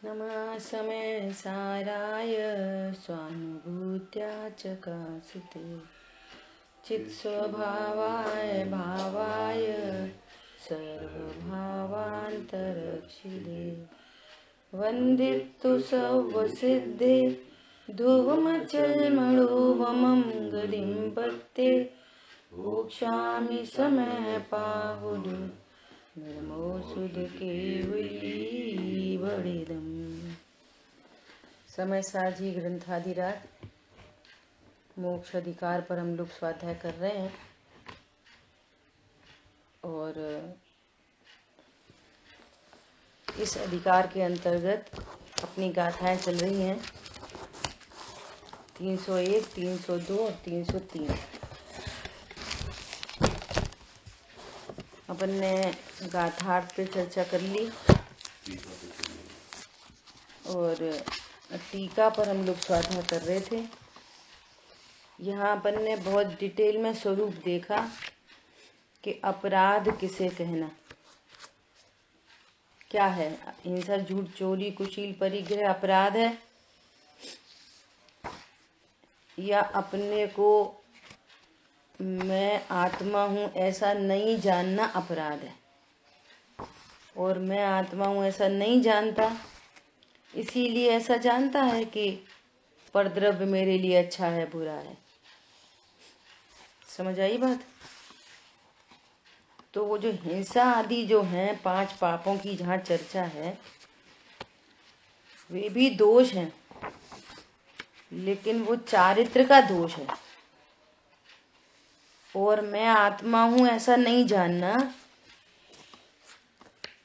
नमः समय साराय स्वानुभूत्या चकासिते चित्स्वभावाय भावाय सर्वभावान्तरक्षिते वन्दितु सर्वसिद्धे धुवमचलमणोवमं गतिं पत्ते भोक्ष्यामि समय पाहुडु नमोऽसुध केवली बड़िदम्। समय साजी ग्रंथाधिराज मोक्ष अधिकार पर हम लोग स्वाध्याय कर रहे हैं और इस अधिकार के अंतर्गत अपनी गाथाएं चल रही हैं 301, 302 और 303। अपन ने गाथार्थ पे चर्चा कर ली और टीका पर हम लोग स्वाध्याय कर रहे थे। यहाँ अपन ने बहुत डिटेल में स्वरूप देखा कि अपराध किसे कहना, क्या है। हिंसा, झूठ, चोरी, कुशील, परिग्रह अपराध है या अपने को मैं आत्मा हूँ ऐसा नहीं जानना अपराध है। और मैं आत्मा हूँ ऐसा नहीं जानता, इसीलिए ऐसा जानता है कि परद्रव्य मेरे लिए अच्छा है बुरा है। समझ आई बात? तो वो जो हिंसा आदि जो हैं 5 पापों की जहाँ चर्चा है, वे भी दोष हैं, लेकिन वो चारित्र का दोष है। और मैं आत्मा हूं ऐसा नहीं जानना,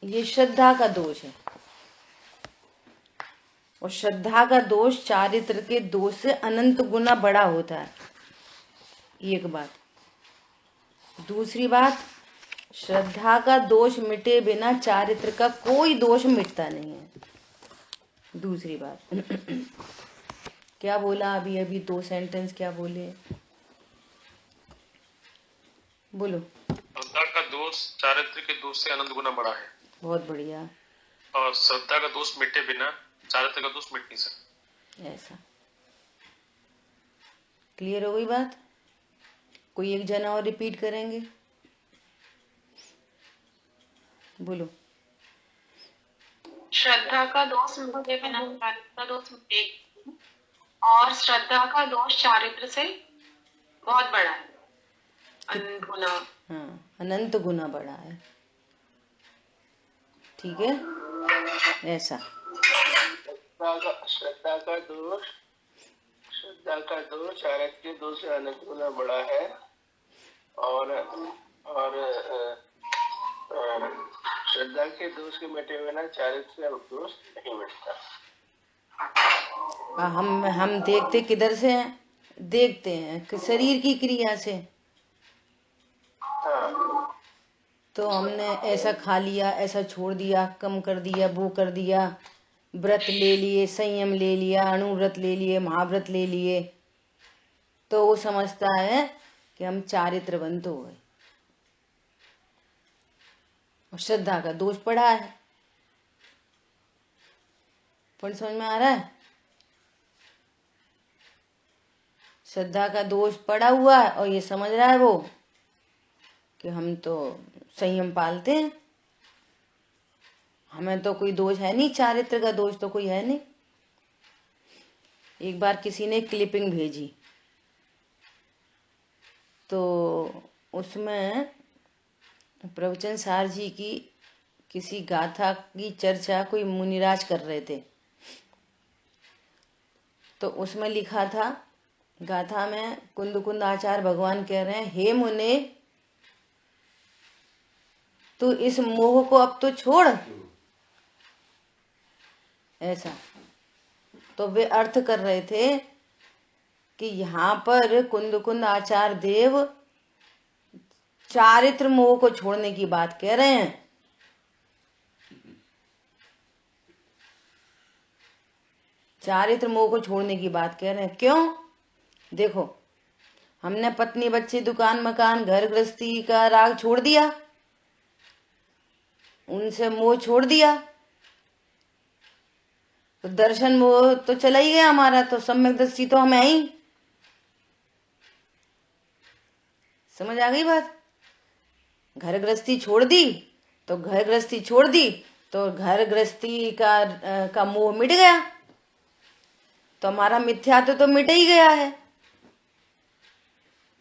ये श्रद्धा का दोष है। और श्रद्धा का दोष चारित्र के दोष से अनंत गुना बड़ा होता है। एक बात। दूसरी बात, श्रद्धा का दोष मिटे बिना चारित्र का कोई दोष मिटता नहीं है। दूसरी बात क्या बोला अभी अभी 2 सेंटेंस क्या बोले, बोलो। श्रद्धा का दोष चारित्र के दोष से अनंत गुना बड़ा है। बहुत बढ़िया। और श्रद्धा का दोष मिटे बिना चारित्र का दोष मिट नहीं सकता। ऐसा क्लियर हो गई बात? कोई एक जना और रिपीट करेंगे, बोलो। श्रद्धा का दोष मिटे बिना चारित्र का दोष मिटे, और श्रद्धा का दोष चारित्र से बहुत बड़ा है, अनंत गुना। हाँ, अनंत गुना बड़ा है। ठीक है, ऐसा। श्रद्धा का दोष चारित्र के दोष से अनंत गुना बड़ा है, और श्रद्धा के दोष के मिटे बिना चारित्र से दोष नहीं मिटता। हम देखते किधर से हैं? देखते हैं कि शरीर की क्रिया से। तो हमने ऐसा खा लिया, ऐसा छोड़ दिया, कम कर दिया, वो कर दिया, व्रत ले लिए, संयम ले लिया, अणुव्रत ले लिए, महाव्रत ले लिए, तो वो समझता है कि हम चारित्रवंत हो गए। और श्रद्धा का दोष पड़ा है। पॉइंट समझ में आ रहा है? श्रद्धा का दोष पड़ा हुआ है और ये समझ रहा है वो कि हम तो संयम पालते हैं, हमें तो कोई दोष है नहीं, चारित्र का दोष तो कोई है नहीं। एक बार किसी ने क्लिपिंग भेजी, तो उसमें प्रवचन सार जी की किसी गाथा की चर्चा कोई मुनिराज कर रहे थे। तो उसमें लिखा था, गाथा में कुंद आचार्य भगवान कह रहे हैं, हे मुने तू इस मोह को अब तो छोड़। ऐसा। तो वे अर्थ कर रहे थे कि यहाँ पर कुंद आचार्य देव चारित्र मोह को छोड़ने की बात कह रहे हैं। चारित्र मोह को छोड़ने की बात कह रहे हैं। क्यों? देखो, हमने पत्नी, बच्चे, दुकान, मकान, घर गृहस्थी का राग छोड़ दिया, उनसे मोह छोड़ दिया, तो दर्शन वो तो चला ही गया हमारा, तो सम्यक दृष्टि तो हम है ही। समझ आ गई बात? घर गृहस्थी छोड़ दी तो घर गृहस्थी छोड़ दी तो घर गृहस्थी का मोह मिट गया, तो हमारा मिथ्यात्व तो मिट ही गया है।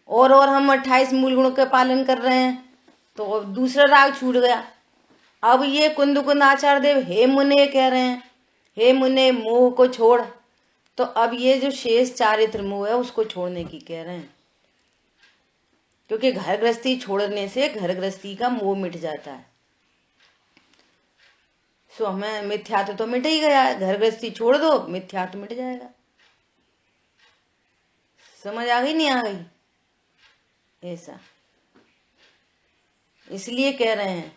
और हम 28 मूल गुणों का पालन कर रहे हैं तो दूसरा राग छूट गया। अब ये कुंद आचार्य देव हे मुने कह रहे हैं, हे मुने मोह को छोड़। तो अब ये जो शेष चारित्र मोह है उसको छोड़ने की कह रहे हैं, क्योंकि घर गृहस्थी छोड़ने से घर गृहस्थी का मोह मिट जाता है। सो हमें मिथ्यात्व तो मिट ही गया है, घर गृहस्थी छोड़ दो मिथ्यात्व मिट जाएगा। समझ आ गई नहीं आ गई? ऐसा इसलिए कह रहे हैं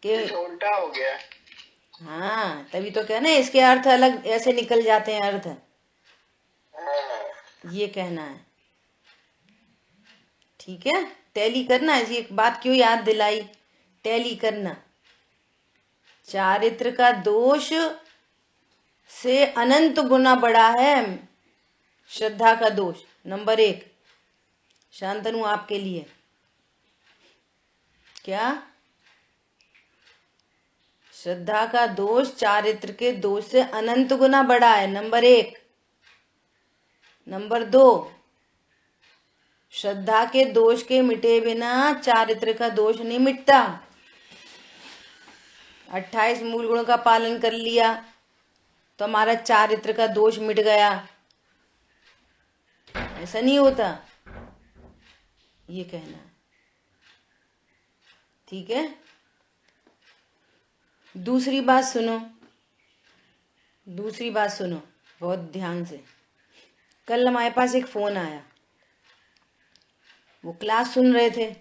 कि उल्टा हो गया। हाँ, तभी तो कहना है इसके अर्थ अलग ऐसे निकल जाते हैं अर्थ, ये कहना है। ठीक है, टैली करना है। ये बात क्यों याद दिलाई? टैली करना। चारित्र का दोष से अनंत गुना बड़ा है श्रद्धा का दोष। नंबर 1 शांतनु आपके लिए क्या? श्रद्धा का दोष चारित्र के दोष से अनंत गुना बड़ा है, नंबर 1। नंबर 2, श्रद्धा के दोष के मिटे बिना चारित्र का दोष नहीं मिटता। 28 मूल गुणों का पालन कर लिया तो हमारा चारित्र का दोष मिट गया, ऐसा नहीं होता, ये कहना है। ठीक है, दूसरी बात सुनो, दूसरी बात सुनो बहुत ध्यान से। कल हमारे पास एक फोन आया, वो क्लास सुन रहे थे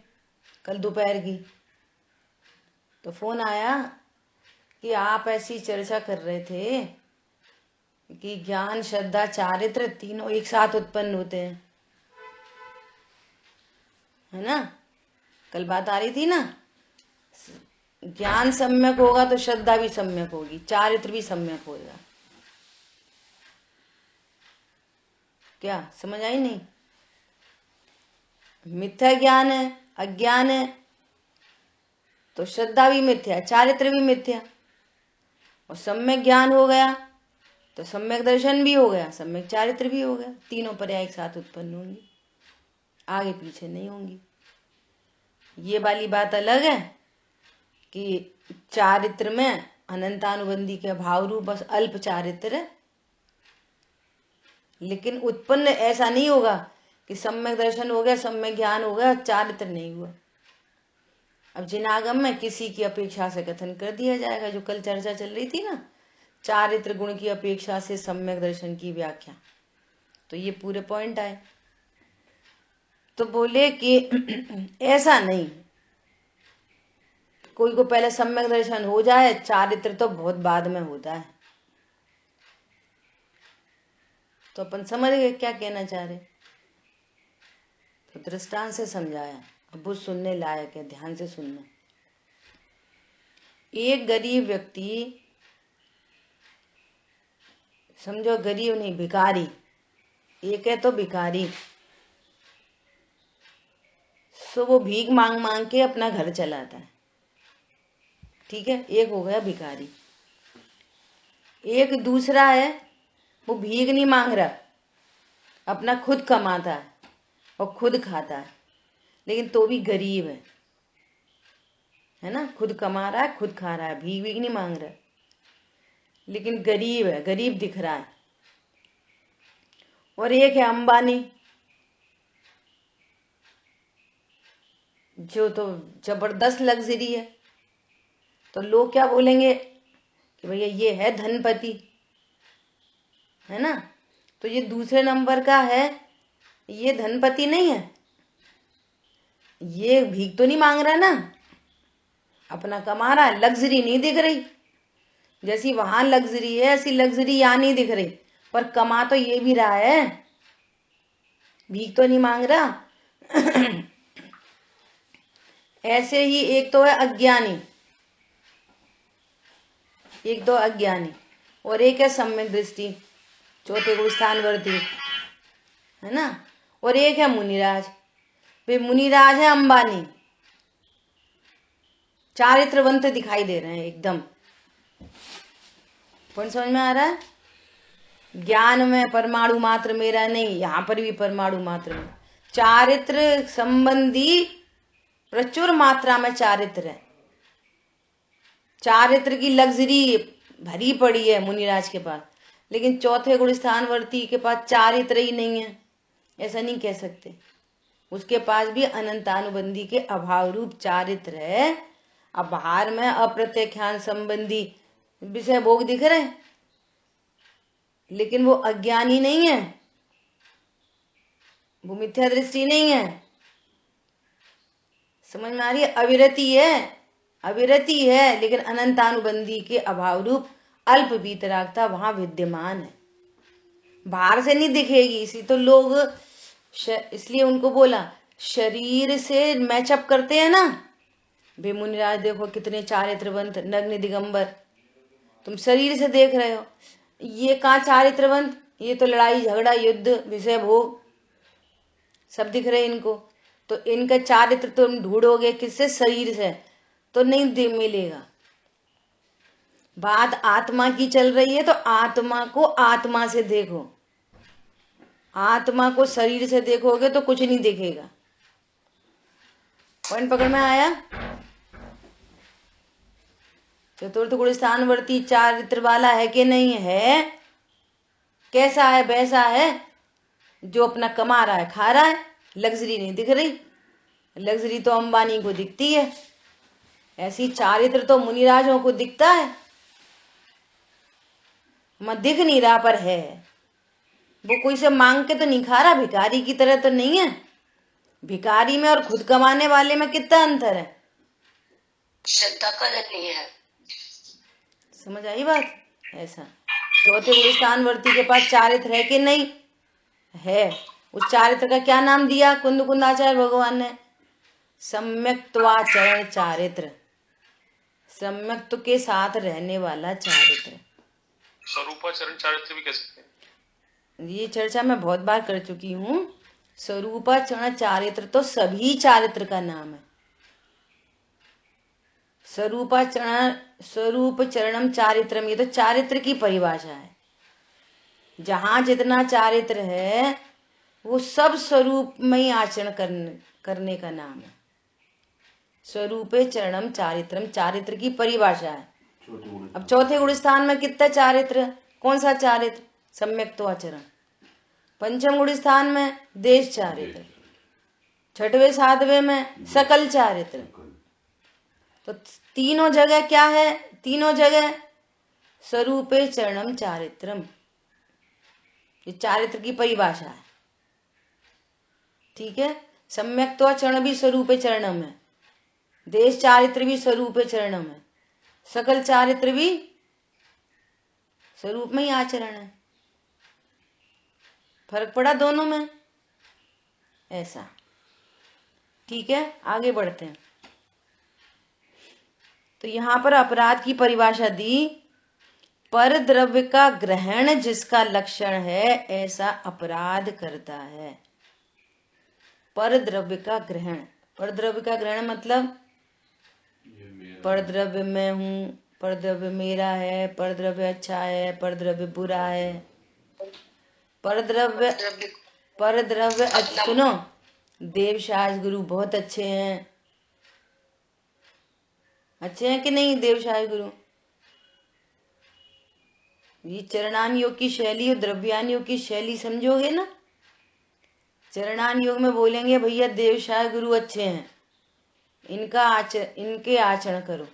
कल दोपहर की, तो फोन आया कि आप ऐसी चर्चा कर रहे थे कि ज्ञान श्रद्धा चारित्र तीनों एक साथ उत्पन्न होते हैं, है ना? कल बात आ रही थी ना, ज्ञान सम्यक होगा तो श्रद्धा भी सम्यक होगी, चारित्र भी सम्यक होगा। क्या समझ आई नहीं? मिथ्या ज्ञान है, अज्ञान है, तो श्रद्धा भी मिथ्या, चारित्र भी मिथ्या। और सम्यक ज्ञान हो गया तो सम्यक दर्शन भी हो गया, सम्यक चारित्र भी हो गया। तीनों पर्याय एक साथ उत्पन्न होंगी, आगे पीछे नहीं होंगी। ये वाली बात अलग है कि चारित्र में अनंतानुबंधी के भाव रूप बस अल्प चारित्र है, लेकिन उत्पन्न ऐसा नहीं होगा कि सम्यक दर्शन हो गया, सम्यक ज्ञान हो गया, चारित्र नहीं हुआ। अब जिनागम में किसी की अपेक्षा से कथन कर दिया जाएगा, जो कल चर्चा चल रही थी ना, चारित्र गुण की अपेक्षा से सम्यक दर्शन की व्याख्या, तो ये पूरे पॉइंट आए। तो बोले कि ऐसा नहीं, कोई को पहले सम्यक दर्शन हो जाए, चारित्र तो बहुत बाद में होता है। तो अपन समझ गए क्या कहना चाह रहे, तो दृष्टांत से समझाया। अब वो सुनने लायक है, ध्यान से सुनना। एक गरीब व्यक्ति, समझो गरीब नहीं भिखारी, एक है तो भिखारी, सो वो भीख मांग मांग के अपना घर चलाता है। ठीक है, एक हो गया भिखारी। एक दूसरा है, वो भीख नहीं मांग रहा, अपना खुद कमाता है और खुद खाता है, लेकिन तो भी गरीब है ना? खुद कमा रहा है, खुद खा रहा है, भीख भीख नहीं मांग रहा, लेकिन गरीब है, गरीब दिख रहा है। और एक है अंबानी, जो तो जबरदस्त लग्जरी है, तो लोग क्या बोलेंगे कि भैया ये है धनपति, है ना? तो ये दूसरे नंबर का है, ये धनपति नहीं है, ये भीख तो नहीं मांग रहा ना, अपना कमा रहा है, लग्जरी नहीं दिख रही। जैसी वहां लग्जरी है ऐसी लग्जरी यहाँ नहीं दिख रही, पर कमा तो ये भी रहा है, भीख तो नहीं मांग रहा। ऐसे ही एक तो है अज्ञानी, एक तो अज्ञानी। और एक है सम्यक दृष्टि, चौथे गुण स्थानवर्ती, है ना। और एक है मुनिराज। वे मुनिराज है अंबानी, चारित्रवंत दिखाई दे रहे हैं एकदम। कौन समझ में आ रहा है? ज्ञान में परमाणु मात्र मेरा नहीं, यहाँ पर भी परमाणु मात्र में चारित्र संबंधी प्रचुर मात्रा में चारित्र है। चारित्र की लग्जरी भरी पड़ी है मुनिराज के पास, लेकिन चौथे गुण स्थानवर्ती के पास चारित्र ही नहीं है, ऐसा नहीं कह सकते। उसके पास भी अनंतानुबंधी के अभाव रूप चारित्र है। अब बाहर में अप्रत्यख्यान संबंधी विषय भोग दिख रहे हैं, लेकिन वो अज्ञानी नहीं है, वो मिथ्या दृष्टि नहीं है। समझ में आ रही है? अविरति है, अविरति है, लेकिन अनंतानुबंधी के अभाव रूप अल्प वीतरागता वहां विद्यमान है, बाहर से नहीं दिखेगी। इसी तो लोग इसलिए उनको बोला शरीर से मैचअप करते हैं ना। बे मुनिराज देखो कितने चारित्रवंत, नग्न दिगंबर, तुम शरीर से देख रहे हो। ये कहाँ चारित्रवंत, ये तो लड़ाई झगड़ा युद्ध विषय भोग सब दिख रहे इनको। तो इनका चारित्र तुम ढूंढोगे किससे? शरीर से तो नहीं मिलेगा। बात आत्मा की चल रही है तो आत्मा को आत्मा से देखो, आत्मा को शरीर से देखोगे तो कुछ नहीं दिखेगा। पॉइंट पकड़ में आया? चतुर्थ गुण स्थानवर्ती चारित्र वाला है कि नहीं है? कैसा है? वैसा है जो अपना कमा रहा है, खा रहा है, लग्जरी नहीं दिख रही। लग्जरी तो अंबानी को दिखती है, ऐसी चारित्र तो मुनिराजों को दिखता है। मैं दिख नहीं रहा पर है, वो कोई से मांग के तो नहीं खा रहा, भिखारी की तरह तो नहीं है। भिखारी में और खुद कमाने वाले में कितना अंतर है? श्रद्धा का नहीं है। समझ आई बात? ऐसा चौथे गुण स्थानवर्ती के पास चारित्र है कि नहीं है? उस चारित्र का क्या नाम दिया कुंद कुंदाचार्य भगवान ने? सम्यक्त्वाचरण चारित्र, सम्यक्त्व के साथ रहने वाला चारित्र। स्वरूपाचरण चारित्र भी कह सकते हैं। ये चर्चा मैं बहुत बार कर चुकी हूँ। स्वरूपाचरण चारित्र तो सभी चारित्र का नाम है। स्वरूपाचरण, स्वरूप चरणम चारित्रम, ये तो चारित्र की परिभाषा है। जहां जितना चारित्र है वो सब स्वरूप में ही आचरण करने का नाम है। स्वरूपे चरणम चारित्रम, चारित्र की परिभाषा है। अब चौथे गुण स्थान में कितना चारित्र? कौन सा चारित्र? सम्यक्त्वाचरण। पंचम गुण स्थान में देश चारित्र, छठवें सातवें में सकल चारित्र। तो तीनों जगह क्या है? तीनों जगह स्वरूपे चरणम चारित्रम, ये चारित्र की परिभाषा है। ठीक है? सम्यक्त्वाचरण भी स्वरूपे चरणम है, देश चारित्र भी स्वरूपे चरणम है, सकल चारित्र भी स्वरूप में ही आचरण है। फर्क पड़ा दोनों में? ऐसा। ठीक है, आगे बढ़ते हैं। तो यहां पर अपराध की परिभाषा दी, पर द्रव्य का ग्रहण जिसका लक्षण है ऐसा अपराध करता है। पर द्रव्य का ग्रहण, पर द्रव्य का ग्रहण मतलब पर द्रव्य मैं हूं, पर द्रव्य मेरा है, पर द्रव्य अच्छा है, पर द्रव्य बुरा है, पर द्रव्य सुनो, देवशास गुरु बहुत अच्छे हैं। अच्छे हैं कि नहीं देवशास गुरु? ये चरणान योग की शैली और द्रव्यान योग की शैली समझोगे ना। चरणान योग में बोलेंगे भैया देवशास गुरु अच्छे हैं, इनके आचरण करो,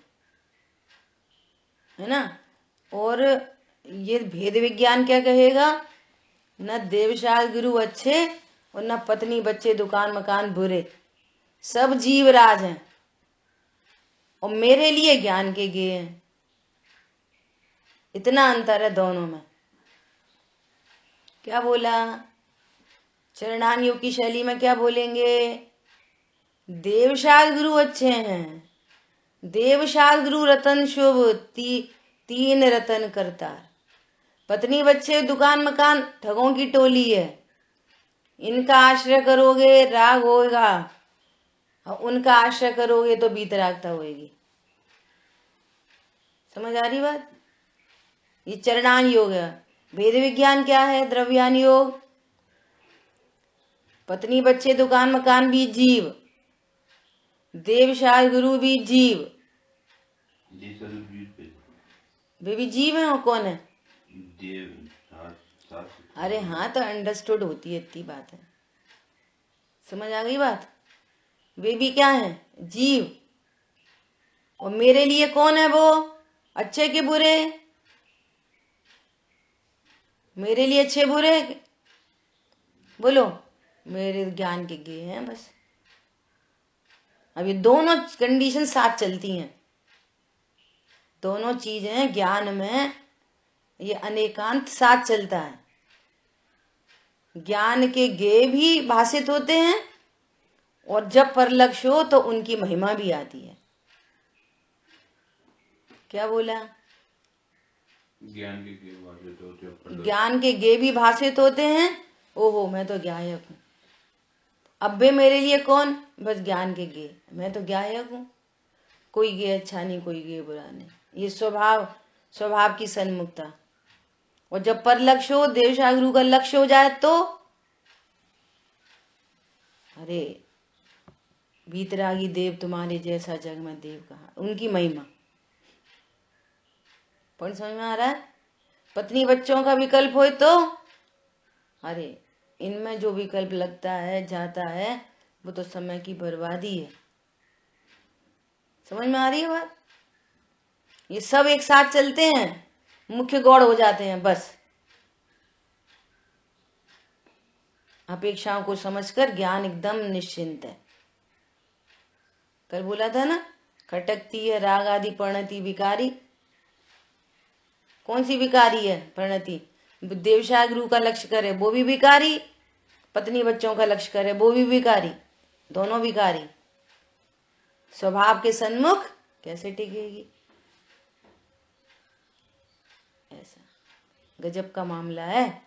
है ना। और ये भेद विज्ञान क्या कहेगा? न देवशास गुरु अच्छे और न पत्नी बच्चे दुकान मकान बुरे, सब जीवराज हैं और मेरे लिए ज्ञान के गे हैं। इतना अंतर है दोनों में। क्या बोला? चरणान योग की शैली में क्या बोलेंगे? देवशास गुरु अच्छे हैं, देवशास गुरु रतन शुभ, तीन रतन करतार। पत्नी बच्चे दुकान मकान ठगों की टोली है, इनका आश्रय करोगे राग होगा, उनका आश्रय करोगे तो वीतरागता होगी। समझ आ रही बात? ये चरणान योग है। वेद विज्ञान क्या है? द्रव्यान योग। पत्नी बच्चे दुकान मकान भी जीव, देव शास्त्र गुरु भी जीव, वे भी जीव हैं। और कौन है? अरे हाँ, तो अंडरस्टूड होती है, इतनी बात है। समझ आ गई बात? वे भी क्या है? जीव। और मेरे लिए कौन है वो? अच्छे के बुरे? मेरे लिए अच्छे बुरे बोलो? मेरे ज्ञान के गे हैं बस। अब ये दोनों कंडीशन साथ चलती हैं, दोनों चीजें ज्ञान में ये अनेकांत साथ चलता है। ज्ञान के गे भी भाषित होते हैं और जब परलक्ष्य हो तो उनकी महिमा भी आती है। क्या बोला? ज्ञान के गे भाषित होते हैं, ज्ञान के गे भी भाषित होते हैं। ओहो, मैं तो ज्ञायक हूँ। अब वे मेरे लिए कौन? बस ज्ञान के गे, मैं तो ज्ञायक हूँ। कोई गे अच्छा नहीं, कोई गे बुरा नहीं। ये स्वभाव की सन्मुखता। और जब पर लक्ष्य हो, देव गुरु का लक्ष्य हो जाए तो अरे वीतरागी देव तुम्हारे जैसा जग में देव कहा, उनकी महिमा। पॉइंट समझ में आ रहा है? पत्नी बच्चों का विकल्प हो तो अरे इनमें जो विकल्प लगता है जाता है वो तो समय की बर्बादी है। समझ में आ रही है बात? ये सब एक साथ चलते हैं, मुख्य गौड़ हो जाते हैं बस। अपेक्षाओं को समझकर ज्ञान एकदम निश्चिंत है। कल बोला था ना, खटकती है राग आदि परिणति विकारी। कौन सी विकारी है? परिणति। देवशाह गुरु का लक्ष्य करे वो भी विकारी, पत्नी बच्चों का लक्ष्य करे वो भी विकारी, दोनों विकारी। स्वभाव के सन्मुख कैसे टिकेगी? ऐसा गजब का मामला है।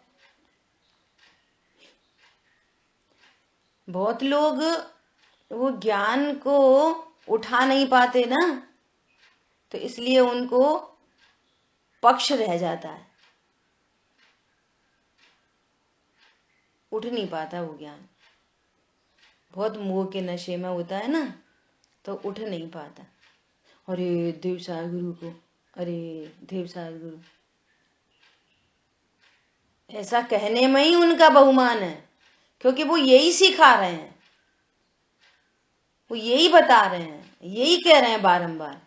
बहुत लोग वो ज्ञान को उठा नहीं पाते ना, तो इसलिए उनको पक्ष रह जाता है, उठ नहीं पाता वो ज्ञान। बहुत मोह के नशे में होता है ना, तो उठ नहीं पाता। अरे देवसार गुरु को, अरे देवसार गुरु, ऐसा कहने में ही उनका बहुमान है, क्योंकि वो यही सिखा रहे हैं, वो यही बता रहे हैं, यही कह रहे हैं बारंबार।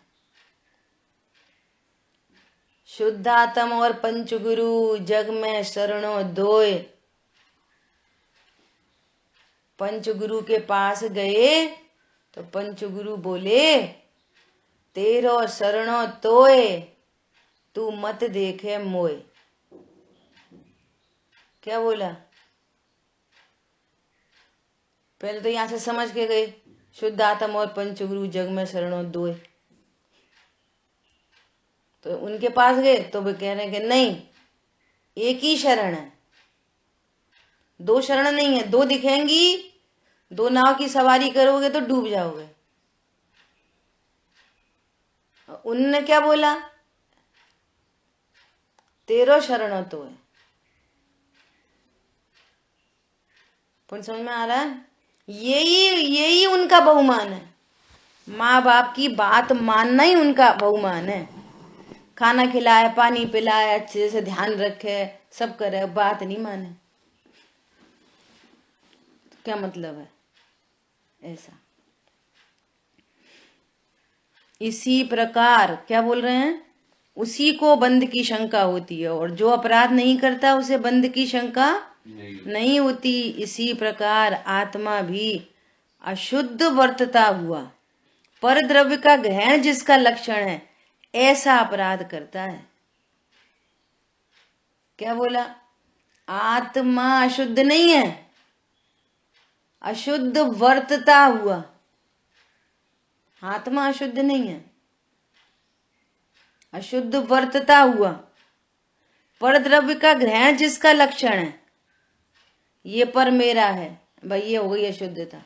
शुद्धात्म और पंचगुरु जग में शरणों दोय। पंचगुरु के पास गए तो पंचगुरु बोले, तेरो शरणों तोय, तू मत देखे मोय। क्या बोला? पहले तो यहां से समझ के गए, शुद्ध आत्म और पंचगुरु जग में शरणों दोय। तो उनके पास गए तो वे कह रहे हैं कि नहीं, एक ही शरण है, दो शरण नहीं है। दो दिखेंगी, दो नाव की सवारी करोगे तो डूब जाओगे। उनने क्या बोला? तेरो शरणों तो है। पुन समझ में आ रहा है? यही उनका बहुमान है। माँ बाप की बात मानना ही उनका बहुमान है। खाना खिलाए, पानी पिलाए, अच्छे से ध्यान रखे, सब करे, बात नहीं माने तो क्या मतलब है? ऐसा। इसी प्रकार क्या बोल रहे हैं? उसी को बंध की शंका होती है, और जो अपराध नहीं करता उसे बंध की शंका नहीं होती। इसी प्रकार आत्मा भी अशुद्ध वर्तता हुआ पर द्रव्य का ग्रहण जिसका लक्षण है, ऐसा अपराध करता है। क्या बोला? आत्मा अशुद्ध नहीं है, अशुद्ध वर्तता हुआ। आत्मा अशुद्ध नहीं है, अशुद्ध वर्तता हुआ। परद्रव्य का ग्रहण जिसका लक्षण है, ये पर मेरा है भाई, ये हो गई अशुद्धता।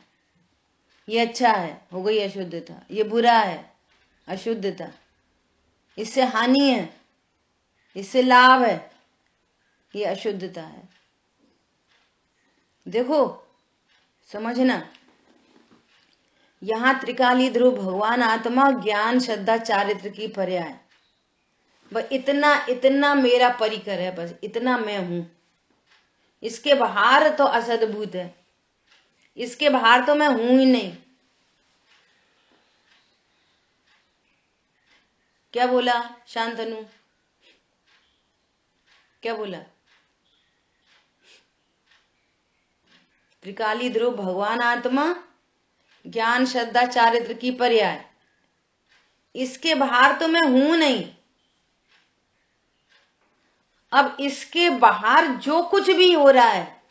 ये अच्छा है, हो गई अशुद्धता। ये बुरा है, अशुद्धता। इससे हानि है, इससे लाभ है, ये अशुद्धता है। देखो समझना, यहां त्रिकाली ध्रुव भगवान आत्मा ज्ञान श्रद्धा चारित्र की पर्याय, बस इतना इतना मेरा परिकर है, बस इतना मैं हूं। इसके बाहर तो असद्भुत है, इसके बाहर तो मैं हूं ही नहीं। क्या बोला शांतनु, क्या बोला? त्रिकाली ध्रुव भगवान आत्मा ज्ञान श्रद्धा चारित्र की पर्याय, इसके बाहर तो मैं हूं नहीं। अब इसके बाहर जो कुछ भी हो रहा है,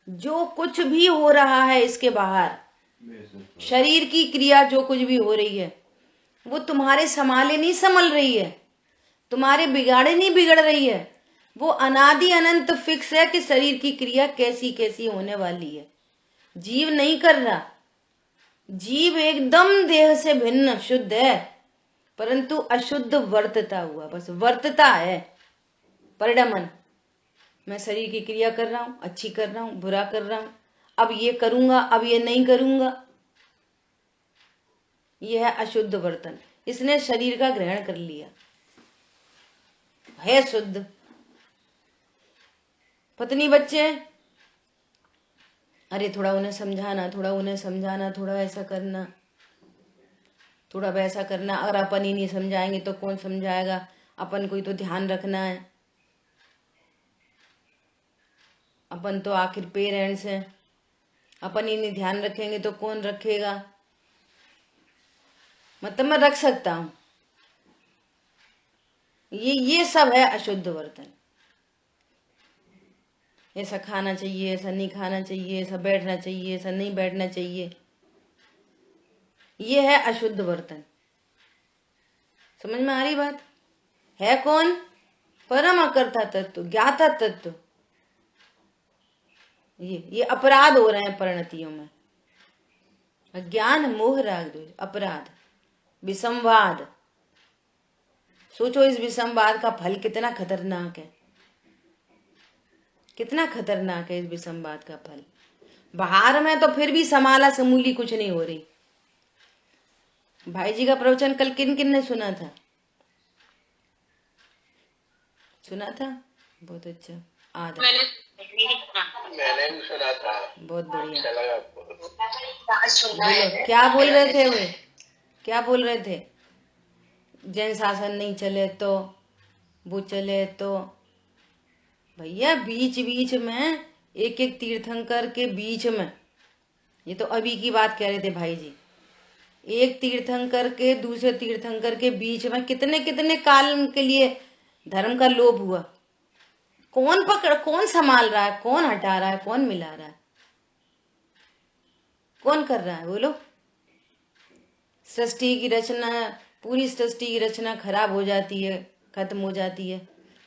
जो कुछ भी हो रहा है इसके बाहर, शरीर की क्रिया जो कुछ भी हो रही है, वो तुम्हारे संभाले नहीं संभल रही है, तुम्हारे बिगाड़े नहीं बिगड़ रही है। वो अनादि अनंत फिक्स है कि शरीर की क्रिया कैसी कैसी होने वाली है। जीव नहीं कर रहा, जीव एकदम देह से भिन्न शुद्ध है, परंतु अशुद्ध वर्तता हुआ, बस वर्तता है। परिणमन, मैं शरीर की क्रिया कर रहा हूं, अच्छी कर रहा हूं, बुरा कर रहा हूं, अब ये करूंगा, अब ये नहीं करूंगा, यह है अशुद्ध वर्तन। इसने शरीर का ग्रहण कर लिया, है शुद्ध। पत्नी बच्चे, अरे थोड़ा उन्हें समझाना, थोड़ा उन्हें समझाना, थोड़ा ऐसा करना, थोड़ा वैसा करना। अगर अपन ही नहीं समझाएंगे तो कौन समझाएगा? अपन को ही तो ध्यान रखना है। अपन तो आखिर पेरेंट्स हैं, अपन ही नहीं ध्यान रखेंगे तो कौन रखेगा? मतलब मैं रख सकता हूं। ये सब है अशुद्ध वर्तन। ऐसा खाना चाहिए, ऐसा नहीं खाना चाहिए, ऐसा बैठना चाहिए, ऐसा नहीं बैठना चाहिए, ये है अशुद्ध वर्तन। समझ में आ रही बात? है कौन? परम अकर्ता तत्व, ज्ञाता तत्व। ये अपराध हो रहे हैं परिणतियों में। अज्ञान, मोह, राग, द्वेष, अपराध, विसंवाद। सोचो इस विसंवाद का फल कितना खतरनाक है, कितना खतरनाक है इस विसंवाद का फल। बाहर में तो फिर भी समाला समूली कुछ नहीं हो रही। भाई जी का प्रवचन कल किन किन ने सुना था? सुना था? बहुत अच्छा। आधा मैंने भी सुना था, बहुत बढ़िया। अच्छा लगा आपको? बोलो, क्या बोल रहे थे वे? क्या बोल रहे थे? जैन शासन नहीं चले तो, वो चले तो। भैया बीच बीच में एक एक तीर्थंकर के बीच में, ये तो अभी की बात कह रहे थे भाई जी, एक तीर्थंकर के दूसरे तीर्थंकर के बीच में कितने कितने काल के लिए धर्म का लोप हुआ। कौन पकड़, कौन संभाल रहा है, कौन हटा रहा है, कौन मिला रहा है, कौन कर रहा है? बोलो। सृष्टि की रचना, पूरी सृष्टि की रचना खराब हो जाती है, खत्म हो जाती है।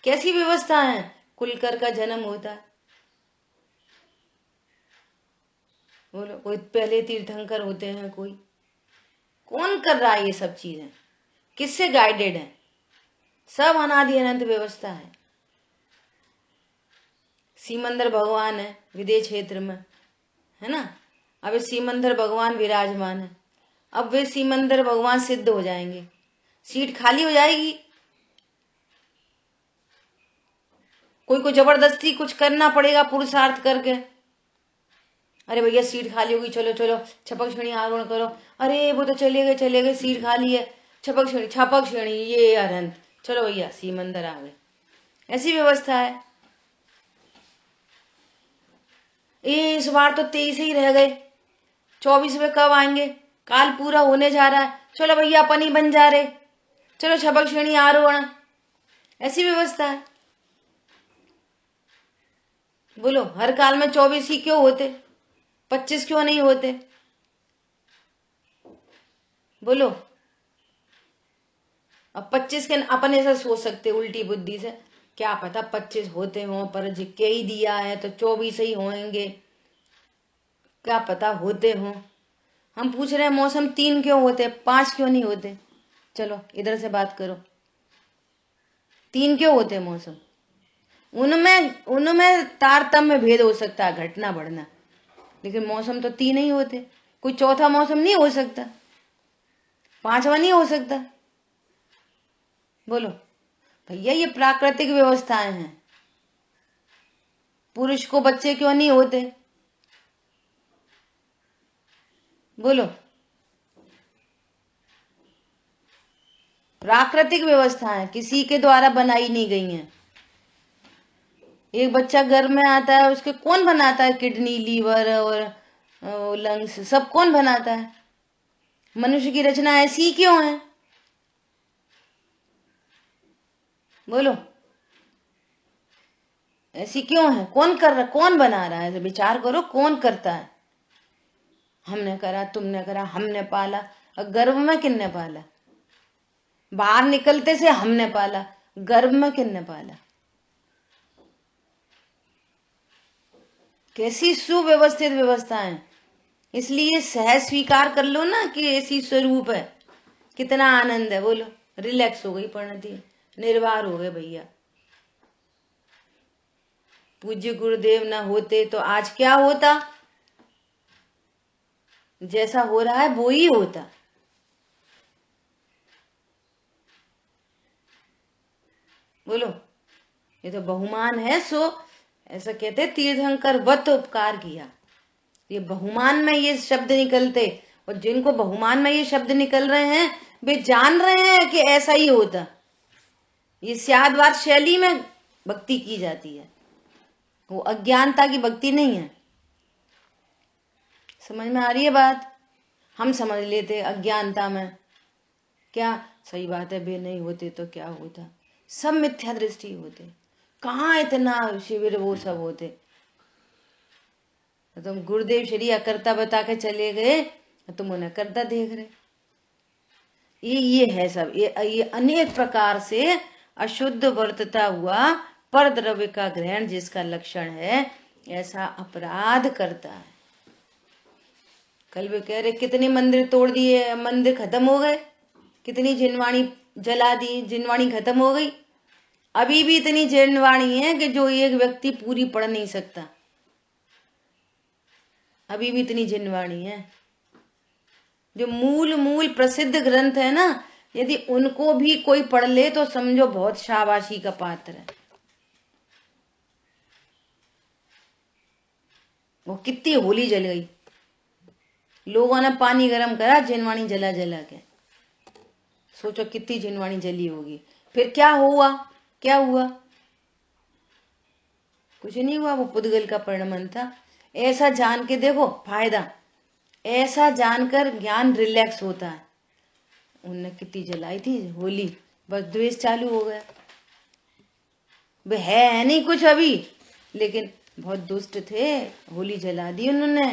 कैसी व्यवस्था है? कुलकर का जन्म होता है। बोलो, कोई पहले तीर्थंकर होते हैं, कोई कौन कर रहा है ये सब चीजें? किससे गाइडेड है? सब अनादि अनंत व्यवस्था है। सीमंदर भगवान है विदेश क्षेत्र में, है ना? अब सीमंदर भगवान विराजमान है। अब वे सीमंदर भगवान सिद्ध हो जाएंगे, सीट खाली हो जाएगी। कोई को जबरदस्ती कुछ करना पड़ेगा पुरुषार्थ करके। अरे भैया सीट खाली होगी, चलो चलो छपक श्रेणी आरोहण करो। अरे वो तो चले गए, सीट खाली है, छपक श्रेणी ये अरहंत, चलो भैया सीमंदर आ गए। ऐसी व्यवस्था है। इस बार तो 23 ही रह गए, 24वें कब आएंगे? काल पूरा होने जा रहा है, चलो भैया अपन ही बन जा रहे, चलो छपक श्रेणी आरोहण। ऐसी व्यवस्था है। बोलो, हर काल में 24 ही क्यों होते? 25 क्यों नहीं होते? बोलो। अब 25 के अपन ऐसा सोच सकते उल्टी बुद्धि से, क्या पता 25 होते हों, पर जिक्के ही दिया है तो 24 ही होंगे, क्या पता होते हों। हम पूछ रहे हैं मौसम 3 क्यों होते, 5 क्यों नहीं होते? चलो इधर से बात करो, 3 क्यों होते मौसम? उनमें तारतम्य भेद हो सकता है, घटना बढ़ना, लेकिन मौसम तो 3 ही होते। कोई चौथा मौसम नहीं हो सकता, 5वां नहीं हो सकता। बोलो भैया, ये प्राकृतिक व्यवस्थाएं हैं। पुरुष को बच्चे क्यों नहीं होते? बोलो, प्राकृतिक व्यवस्थाएं किसी के द्वारा बनाई नहीं गई हैं। एक बच्चा घर में आता है, उसके कौन बनाता है? किडनी, लीवर और लंग्स सब कौन बनाता है? मनुष्य की रचना ऐसी क्यों है? बोलो, ऐसी क्यों है? कौन कर रहा, कौन बना रहा है? विचार करो, कौन करता है? हमने करा, तुमने करा, हमने पाला। गर्भ में किसने पाला? बाहर निकलते से हमने पाला, गर्भ में किसने पाला? कैसी सुव्यवस्थित व्यवस्थाएं। इसलिए सहज स्वीकार कर लो ना कि ऐसी स्वरूप है। कितना आनंद है। बोलो, रिलैक्स हो गई परिणति, निर्वार हो गए भैया। पूज्य गुरुदेव ना होते तो आज क्या होता? जैसा हो रहा है वो ही होता। बोलो, ये तो बहुमान है। सो ऐसा कहते तीर्थंकर वत उपकार किया। ये बहुमान में ये शब्द निकलते, और जिनको बहुमान में ये शब्द निकल रहे हैं वे जान रहे हैं कि ऐसा ही होता। ये स्यादवाद शैली में भक्ति की जाती है, वो अज्ञानता की भक्ति नहीं है। समझ में आ रही है बात? हम समझ लेते अज्ञानता में, क्या सही बात है, वे नहीं होते तो क्या होता। सब मिथ्या दृष्टि होते, कहाँ इतना शिविर वो सब होते। तुम गुरुदेव श्री अकर्ता बता के चले गए, तुम उन्हें करता देख रहे। ये है सब, ये अनेक प्रकार से अशुद्ध वर्तता हुआ पर द्रव्य का ग्रहण जिसका लक्षण है, ऐसा अपराध करता है। कल वे कह रहे कितने मंदिर तोड़ दिए, मंदिर खत्म हो गए, कितनी जिनवाणी जला दी, जिनवाणी खत्म हो गई। अभी भी इतनी जिनवाणी है कि जो एक व्यक्ति पूरी पढ़ नहीं सकता। अभी भी इतनी जिनवाणी है। जो मूल प्रसिद्ध ग्रंथ है ना, यदि उनको भी कोई पढ़ ले तो समझो बहुत शाबाशी का पात्र है। वो कितनी होली जल गई, लोगों ने पानी गरम करा जिनवाणी जला जला के। सोचो कितनी जिनवाणी जली होगी। फिर क्या हुआ? क्या हुआ? कुछ नहीं हुआ, वो पुद्गल का परिणमन था। ऐसा जान के देखो फायदा, ऐसा जानकर ज्ञान रिलैक्स होता है। उनने कितनी जलाई थी होली, बस द्वेष चालू हो गया। वे है नहीं कुछ अभी, लेकिन बहुत दुष्ट थे, होली जला दी उन्होंने।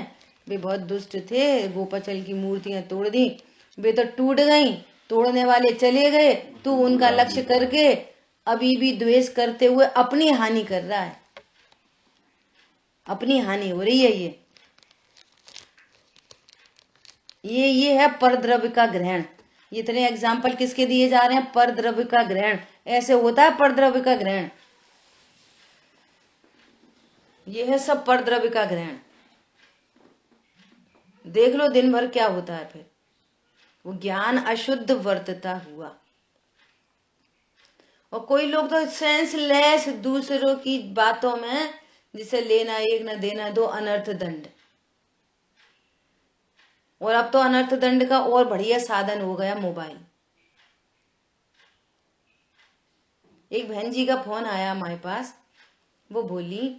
वे बहुत दुष्ट थे, गोपाचल की मूर्तियां तोड़ दी, वे तो टूट गई, तोड़ने वाले चले गए। तू उनका लक्ष्य करके अभी भी द्वेष करते हुए अपनी हानि कर रहा है, अपनी हानि हो रही है। ये है परद्रव्य का ग्रहण। इतने एग्जाम्पल किसके दिए जा रहे हैं? परद्रव्य का ग्रहण। ऐसे होता है परद्रव्य का ग्रहण। ये है सब परद्रव्य का ग्रहण। देख लो दिन भर क्या होता है। फिर वो ज्ञान अशुद्ध वर्तता हुआ। और कोई लोग तो सेंसलेस दूसरों की बातों में, जिसे लेना एक न देना दो, अनर्थ दंड। और अब तो अनर्थ दंड का और बढ़िया साधन हो गया मोबाइल। एक बहन जी का फोन आया हमारे पास, वो बोली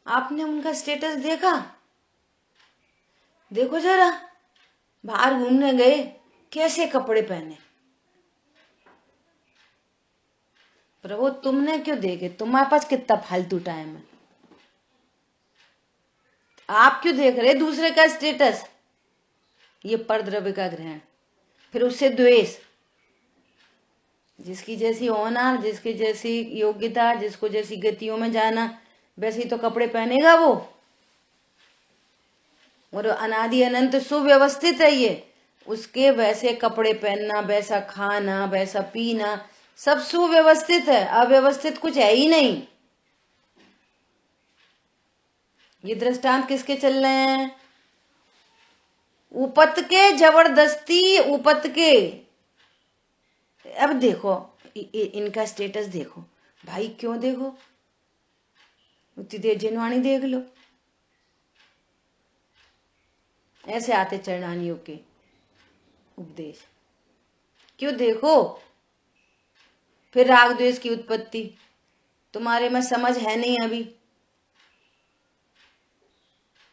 आपने उनका स्टेटस देखा? देखो जरा, बाहर घूमने गए, कैसे कपड़े पहने। प्रभु तुमने क्यों देखे? तुम्हारे पास कितना फालतू टाइम है, आप क्यों देख रहे दूसरे का स्टेटस? ये परद्रव्य का ग्रहण। फिर उससे द्वेष, जिसकी जैसी होना, जिसकी जैसी योग्यता, जिसको जैसी गतियों में जाना, वैसे ही तो कपड़े पहनेगा वो। और अनादि अनंत सुव्यवस्थित है ये, उसके वैसे कपड़े पहनना, वैसा खाना, वैसा पीना, सब सुव्यवस्थित है। अव्यवस्थित कुछ है ही नहीं। ये दृष्टांत किसके चल रहे हैं? उपत के, जबरदस्ती उपत के। अब देखो इनका स्टेटस देखो भाई, क्यों देखो, उतनी देर जिनवाणी देख लो। ऐसे आते चरणानियों के उपदेश, क्यों देखो? फिर राग द्वेष की उत्पत्ति तुम्हारे में समझ है नहीं अभी,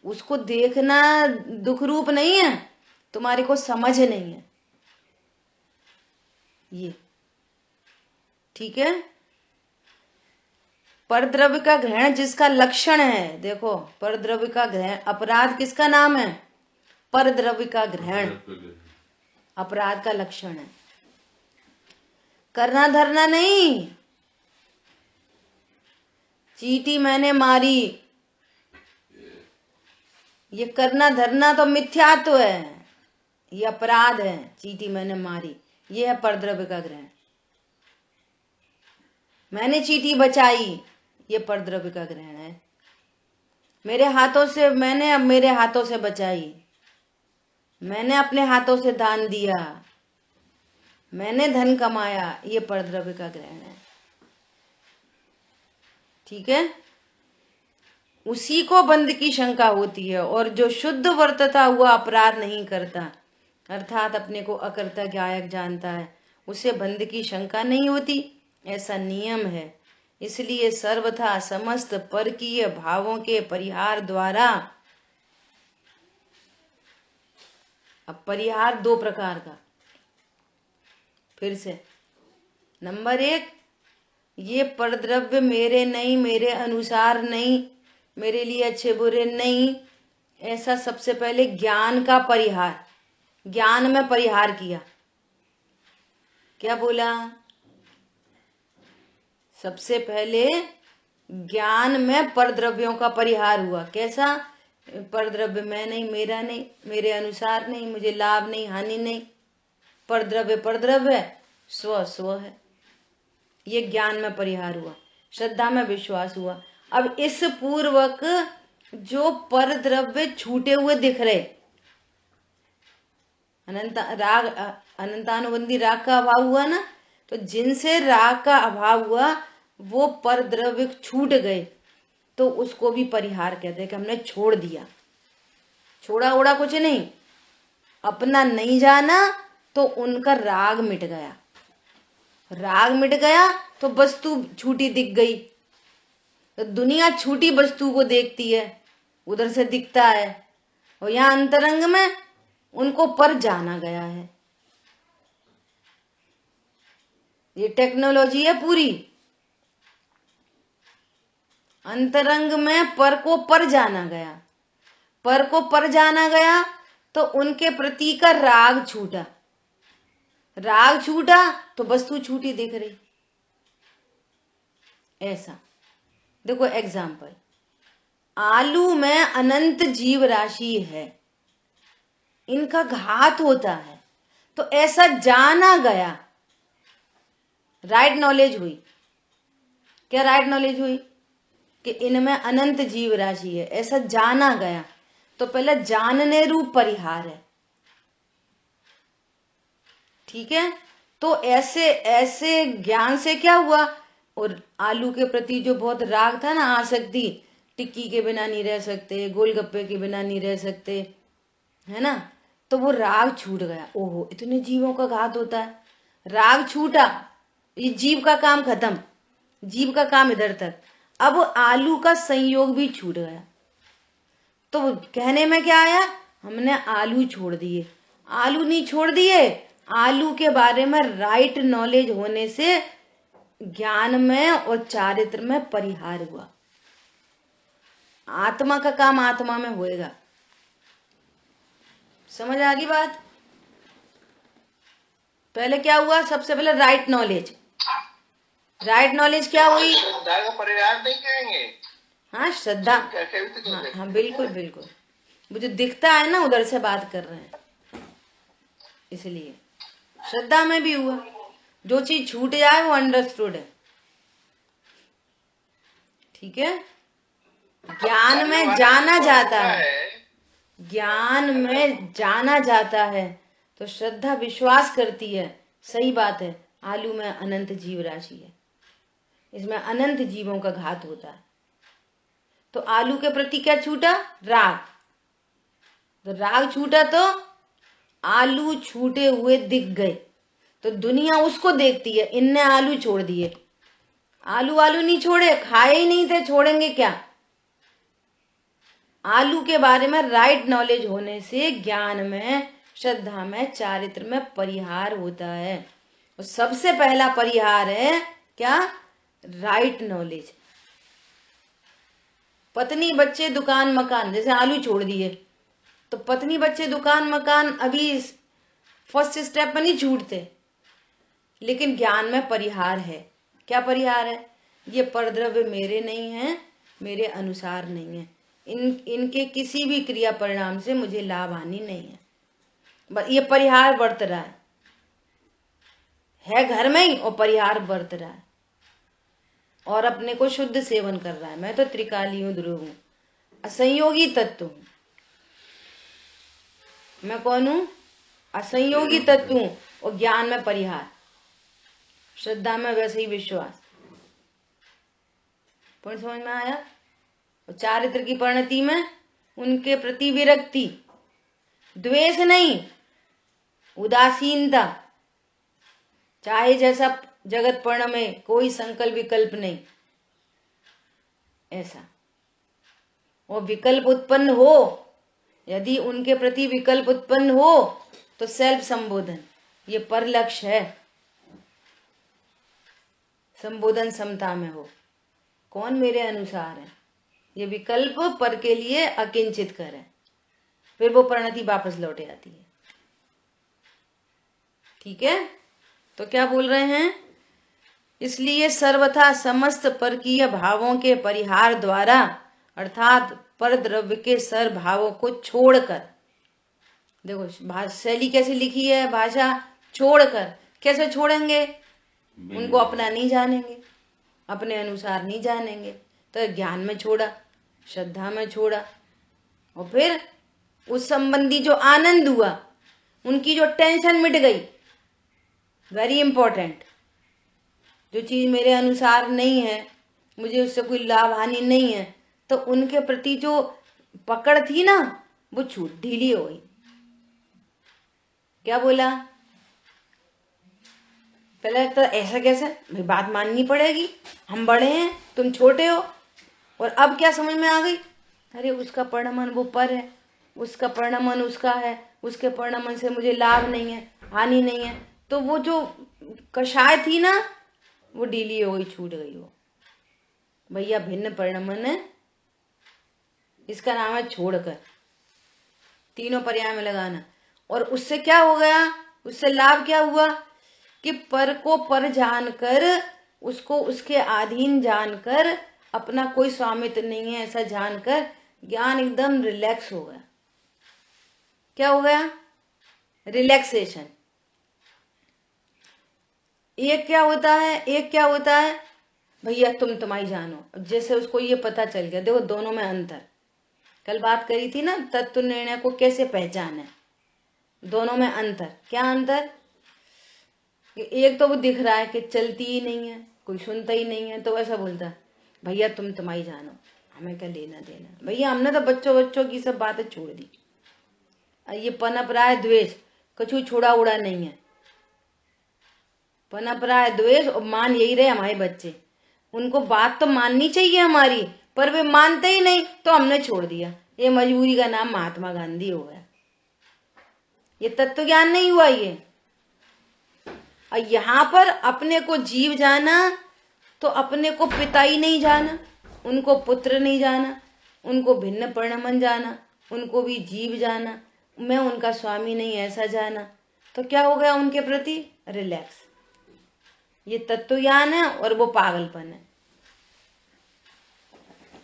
उसको देखना दुख रूप नहीं है, तुम्हारे को समझ नहीं है ये, ठीक है। परद्रव्य का ग्रहण जिसका लक्षण है, देखो परद्रव्य का ग्रहण, अपराध किसका नाम है? परद्रव्य का ग्रहण अपराध का लक्षण है। करना धरना नहीं। चींटी मैंने मारी, ये करना धरना तो मिथ्यात्व है, ये अपराध है। चींटी मैंने मारी, ये है परद्रव्य का ग्रहण। मैंने चींटी बचाई, ये परद्रव्य का ग्रहण है। मेरे हाथों से, मैंने अब मेरे हाथों से बचाई, मैंने अपने हाथों से दान दिया, मैंने धन कमाया, ये परद्रव्य का ग्रहण है, ठीक है। उसी को बंध की शंका होती है। और जो शुद्ध वर्तता हुआ अपराध नहीं करता, अर्थात अपने को अकर्ता ज्ञायक जानता है, उसे बंध की शंका नहीं होती, ऐसा नियम है। इसलिए सर्वथा समस्त परकीय भावों के परिहार द्वारा, अब परिहार दो प्रकार का, फिर से नंबर एक, ये परद्रव्य मेरे नहीं, मेरे अनुसार नहीं, मेरे लिए अच्छे बुरे नहीं, ऐसा सबसे पहले ज्ञान का परिहार, ज्ञान में परिहार किया। क्या बोला? सबसे पहले ज्ञान में परद्रव्यों का परिहार हुआ। कैसा? परद्रव्य मैं नहीं, मेरा नहीं, मेरे अनुसार नहीं, मुझे लाभ नहीं, हानि नहीं, परद्रव्य परद्रव्य है, स्व स्व है, ये ज्ञान में परिहार हुआ। श्रद्धा में विश्वास हुआ। अब इस पूर्वक जो परद्रव्य छूटे हुए दिख रहे, अनंतानुबंधी राग का अभाव हुआ ना, तो जिनसे राग का अभाव हुआ वो परद्रव्य छूट गए, तो उसको भी परिहार कहते हैं कि हमने छोड़ दिया। छोड़ा ओड़ा कुछ नहीं, अपना नहीं जाना तो उनका राग मिट गया। राग मिट गया तो वस्तु छूटी दिख गई। तो दुनिया छूटी वस्तु को देखती है, उधर से दिखता है, और यहाँ अंतरंग में उनको पर जाना गया है। ये टेक्नोलॉजी है पूरी। अंतरंग में पर को पर जाना गया, पर को पर जाना गया तो उनके प्रति का राग छूटा, राग छूटा तो वस्तु छूटी दिख रही। ऐसा देखो एग्जाम्पल, आलू में अनंत जीव राशि है, इनका घात होता है, तो ऐसा जाना गया, राइट नॉलेज हुई। क्या राइट नॉलेज हुई? कि इनमें अनंत जीव राशि है, ऐसा जाना गया, तो पहले जानने रूप परिहार है, ठीक है। तो ऐसे ऐसे ज्ञान से क्या हुआ, और आलू के प्रति जो बहुत राग था ना, आसक्ति, टिक्की के बिना नहीं रह सकते, गोलगप्पे के बिना नहीं रह सकते, है ना, तो वो राग छूट गया। ओहो, इतने जीवों का घात होता है, राग छूटा, ये जीव का काम खत्म, जीव का काम इधर तक। अब आलू का संयोग भी छूट गया, तो कहने में क्या आया, हमने आलू छोड़ दिए। आलू नहीं छोड़ दिए, आलू के बारे में राइट नॉलेज होने से ज्ञान में और चारित्र में परिहार हुआ। आत्मा का काम आत्मा में होएगा। समझ आ गई बात? पहले क्या हुआ? सबसे पहले राइट नॉलेज। राइट नॉलेज क्या हुई? श्रद्धा का परिहार नहीं कहेंगे। हाँ, श्रद्धा। क्या कहते थे? हाँ हाँ, बिल्कुल बिल्कुल। वो जो दिखता है ना, उधर से बात कर रहे हैं, इसलिए श्रद्धा में भी हुआ। जो चीज छूट जाए वो अंडरस्टूड है। ठीक है। ज्ञान में जाना जाता है, ज्ञान में जाना जाता है, तो श्रद्धा विश्वास करती है। सही बात है, आलू में अनंत जीव राशि है, इसमें अनंत जीवों का घात होता है। तो आलू के प्रति क्या छूटा? राग। तो राग छूटा तो आलू छूटे हुए दिख गए, तो दुनिया उसको देखती है। इनने आलू छोड़ दिए, आलू नहीं छोड़े, खाए ही नहीं थे, छोड़ेंगे क्या? आलू के बारे में राइट नॉलेज होने से ज्ञान में, श्रद्धा में, चारित्र में परिहार होता है। और सबसे पहला परिहार है क्या? Right knowledge. पत्नी बच्चे दुकान मकान, जैसे आलू छोड़ दिए तो पत्नी बच्चे दुकान मकान अभी फर्स्ट स्टेप में नहीं छूटते, लेकिन ज्ञान में परिहार है। क्या परिहार है? ये परद्रव्य मेरे नहीं है, मेरे अनुसार नहीं है, इनके किसी भी क्रिया परिणाम से मुझे लाभ हानि नहीं है। ये परिहार बरत रहा है घर में ही, और परिहार बरत रहा है, और अपने को शुद्ध सेवन कर रहा है। मैं तो त्रिकाली हूं, ध्रुव हूं, असंयोगी तत्व हूं। मैं कौन हूं? असंयोगी तत्व हूं। और ज्ञान में परिहार, श्रद्धा में वैसे ही विश्वास। पॉइंट समझ में आया? और चारित्र की परिणति में उनके प्रति विरक्ति, द्वेष नहीं, उदासीनता। चाहे जैसा जगत पर्ण में कोई संकल्प विकल्प नहीं, ऐसा। और विकल्प उत्पन्न हो, यदि उनके प्रति विकल्प उत्पन्न हो तो सेल्फ संबोधन, ये पर लक्ष्य है। संबोधन समता में हो, कौन मेरे अनुसार है, ये विकल्प पर के लिए अकिंचित करे, फिर वो परिणति वापस लौटे आती है। ठीक है। तो क्या बोल रहे हैं? इसलिए सर्वथा समस्त परकीय भावों के परिहार द्वारा, अर्थात पर द्रव्य के सर भावों को छोड़कर, देखो शैली कैसे लिखी है, भाषा छोड़कर। कैसे छोड़ेंगे? उनको अपना नहीं जानेंगे, अपने अनुसार नहीं जानेंगे, तो ज्ञान में छोड़ा, श्रद्धा में छोड़ा, और फिर उस संबंधी जो आनंद हुआ, उनकी जो टेंशन मिट गई। Very important. जो चीज मेरे अनुसार नहीं है, मुझे उससे कोई लाभ हानि नहीं है, तो उनके प्रति जो पकड़ थी ना, वो छूट ढीली हो गई। क्या बोला? पहले तो ऐसा कैसे, भाई बात माननी पड़ेगी, हम बड़े हैं, तुम छोटे हो। और अब क्या समझ में आ गई? अरे उसका परिणमन वो पर है, उसका परिणमन उसका है, उसके परिणमन से मुझे लाभ नहीं है, हानि नहीं है। तो वो जो कषाय थी ना, वो ढीली हो गई, छूट गई। वो भैया भिन्न परिणमन है, इसका नाम है छोड़कर। तीनों पर्याय में लगाना। और उससे क्या हो गया? उससे लाभ क्या हुआ कि पर को पर जानकर, उसको उसके अधीन जानकर, अपना कोई स्वामित्व नहीं है ऐसा जानकर ज्ञान एकदम रिलैक्स हो गया। क्या हो गया? रिलैक्सेशन। एक क्या होता है? भैया तुम तुम्हारी जानो। जैसे उसको ये पता चल गया, देखो दोनों में अंतर, कल बात करी थी ना, तत्व निर्णय को कैसे पहचाने। दोनों में अंतर। क्या अंतर? एक तो वो दिख रहा है कि चलती ही नहीं है, कोई सुनता ही नहीं है, तो ऐसा बोलता है भैया तुम तुम्हारी जानो, हमें क्या लेना देना। भैया हमने तो बच्चों की सब बातें छोड़ दी। ये पनप रहा है द्वेष, कछु छोड़ा उड़ा नहीं है, पनप रहा है द्वेष। और मान यही रहे हमारे बच्चे, उनको बात तो माननी चाहिए हमारी, पर वे मानते ही नहीं, तो हमने छोड़ दिया। ये मजबूरी का नाम महात्मा गांधी हो गया। ये तत्व ज्ञान नहीं हुआ ये। और यहाँ पर अपने को जीव जाना, तो अपने को पिता ही नहीं जाना, उनको पुत्र नहीं जाना, उनको भिन्न परिणमन जाना, उनको भी जीव जाना, मैं उनका स्वामी नहीं ऐसा जाना। तो क्या हो गया उनके प्रति? रिलैक्स। ये तत्व ज्ञान है और वो पागलपन है।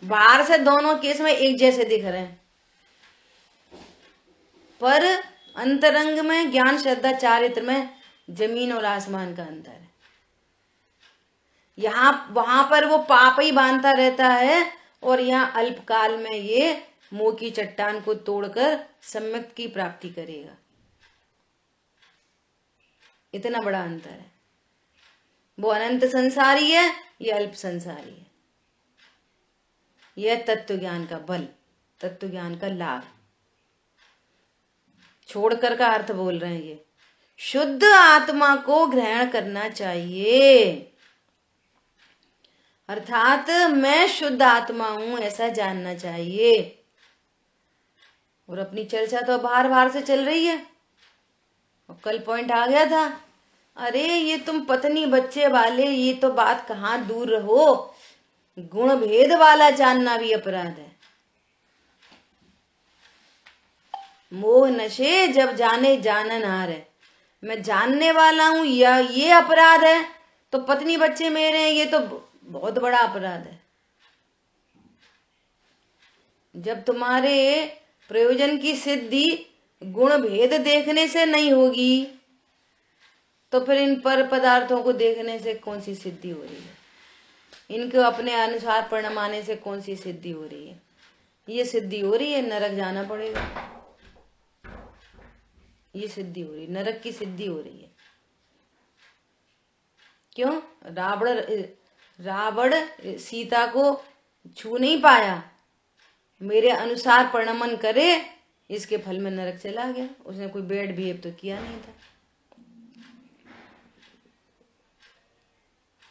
बाहर से दोनों केस में एक जैसे दिख रहे हैं, पर अंतरंग में ज्ञान श्रद्धा चारित्र में जमीन और आसमान का अंतर है। यहाँ वहां पर वो पाप ही बांधता रहता है और यहाँ अल्पकाल में ये मोह की चट्टान को तोड़कर सम्यक की प्राप्ति करेगा। इतना बड़ा अंतर है। वो अनंत संसारी है, ये अल्प संसारी है। यह तत्व ज्ञान का बल, तत्व ज्ञान का लाभ। छोड़कर का अर्थ बोल रहे हैं ये, शुद्ध आत्मा को ग्रहण करना चाहिए, अर्थात मैं शुद्ध आत्मा हूं ऐसा जानना चाहिए। और अपनी चर्चा तो बाहर बाहर से चल रही है। और कल पॉइंट आ गया था, अरे ये तुम पत्नी बच्चे वाले, ये तो बात कहाँ दूर रहो, गुण भेद वाला जानना भी अपराध है। मोह नशे जब जाने जानन हार है। मैं जानने वाला हूं या ये अपराध है, तो पत्नी बच्चे मेरे हैं, ये तो बहुत बड़ा अपराध है। जब तुम्हारे प्रयोजन की सिद्धि गुण भेद देखने से नहीं होगी, तो फिर इन पर पदार्थों को देखने से कौन सी सिद्धि हो रही है? इनको अपने अनुसार परिणमाने से कौन सी सिद्धि हो रही है? ये सिद्धि हो रही है नरक जाना पड़ेगा। ये सिद्धि हो रही, नरक की सिद्धि हो रही है। क्यों? रावण सीता को छू नहीं पाया, मेरे अनुसार परिणमन करे, इसके फल में नरक चला गया। उसने कोई बैड बिहेव तो किया नहीं था।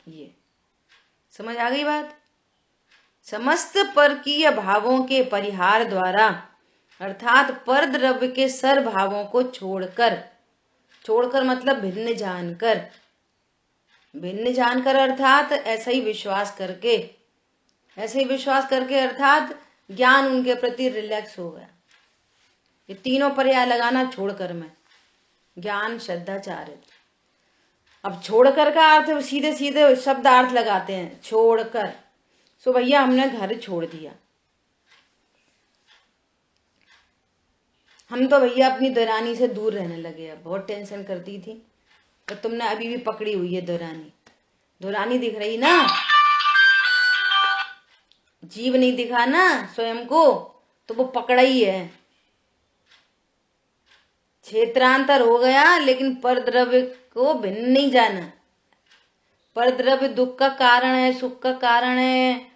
ये समझ आ गई बात? समस्त परकीय भावों के परिहार द्वारा, अर्थात पर द्रव्य के सर भावों को छोड़कर, छोड़कर मतलब भिन्न जानकर, भिन्न जानकर अर्थात ऐसा ही विश्वास करके, ऐसे ही विश्वास करके अर्थात ज्ञान उनके प्रति रिलैक्स हो गया। ये तीनों पर्याय लगाना छोड़कर में, ज्ञान श्रद्धा चारित्र। अब छोड़कर का अर्थ सीधे सीधे शब्द अर्थ लगाते हैं, छोड़कर। सो भैया हमने घर छोड़ दिया, हम तो भैया अपनी दरानी से दूर रहने लगे। अब बहुत टेंशन करती थी, तो तुमने अभी भी पकड़ी हुई है दरानी। दरानी दिख रही ना, जीव नहीं दिखा ना स्वयं को, तो वो पकड़ा ही है। क्षेत्रांतर हो गया, लेकिन परद्रव्य को भिन्न नहीं जाना। परद्रव्य दुख का कारण है, सुख का कारण है,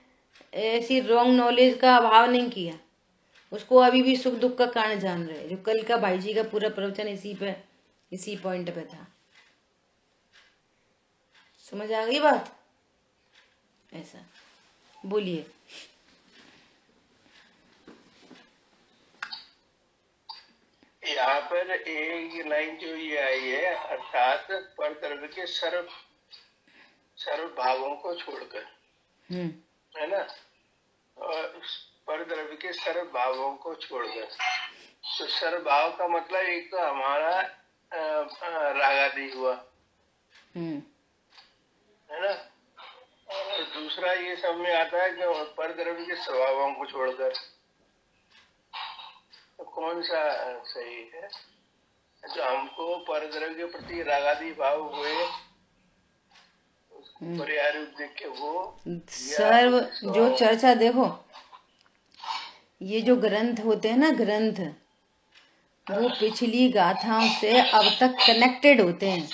ऐसी रॉन्ग नॉलेज का अभाव नहीं किया। उसको अभी भी सुख दुख का कारण जान रहे। जो कल का भाई जी का पूरा प्रवचन इसी पॉइंट पे था। समझ आ गई बात? ऐसा बोलिए। यहाँ पर एक लाइन जो ये आई है, अर्थात पर द्रव्य के सर्व भावों को छोड़कर, है ना, और पर द्रव्य के सर्व भावों को छोड़कर। तो सर्व भाव का मतलब एक तो हमारा रागादि हुआ, है ना, और दूसरा ये सब में आता है कि पर द्रव्य के स्वभावों को छोड़कर। तो कौन सा सही है? जो हमको परद्रव्य के प्रति रागादि भाव हुए, पर्याय रूप देख के वो सर्व जो चर्चा देखो, ये जो ग्रंथ होते हैं ना, ग्रंथ वो पिछली गाथाओं से अब तक कनेक्टेड होते हैं।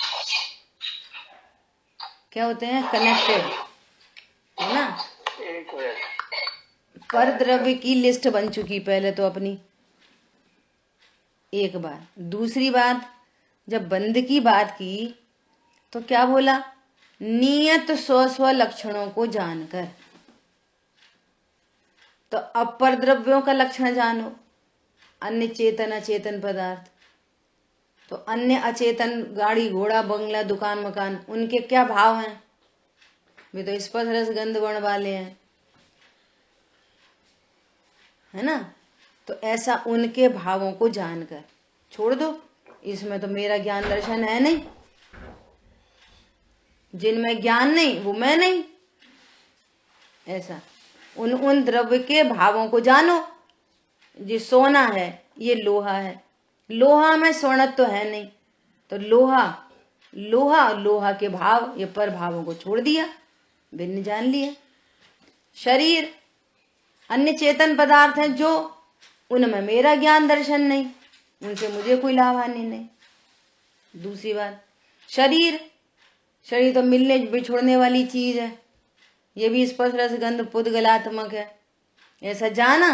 क्या होते हैं? कनेक्टेड, है ना। पर द्रव्य की लिस्ट बन चुकी पहले तो अपनी, एक बात। दूसरी बात, जब बंद की बात की तो क्या बोला? नियत स्व लक्षणों को जानकर। तो अब पर द्रव्यों का लक्षण जानो, अन्य चेतन अचेतन पदार्थ। तो अन्य अचेतन गाड़ी घोड़ा बंगला दुकान मकान, उनके क्या भाव हैं? वे तो स्पर्श रस गंध गुण वाले हैं, है ना। तो ऐसा उनके भावों को जानकर छोड़ दो। इसमें तो मेरा ज्ञान दर्शन है नहीं, जिनमें ज्ञान नहीं वो मैं नहीं। ऐसा उन द्रव्य के भावों को जानो। ये सोना है, ये लोहा है, लोहा में स्वर्णत्व तो है नहीं, तो लोहा के भाव, ये पर भावों को छोड़ दिया, भिन्न जान लिया। शरीर अन्य चेतन पदार्थ हैं जो, उनमें मेरा ज्ञान दर्शन नहीं, उनसे मुझे कोई लाभ हानि नहीं। दूसरी बात, शरीर तो मिलने बिछोड़ने वाली चीज है, ये भी स्पर्श रस गंध पुद्गलात्मक है। ऐसा जाना,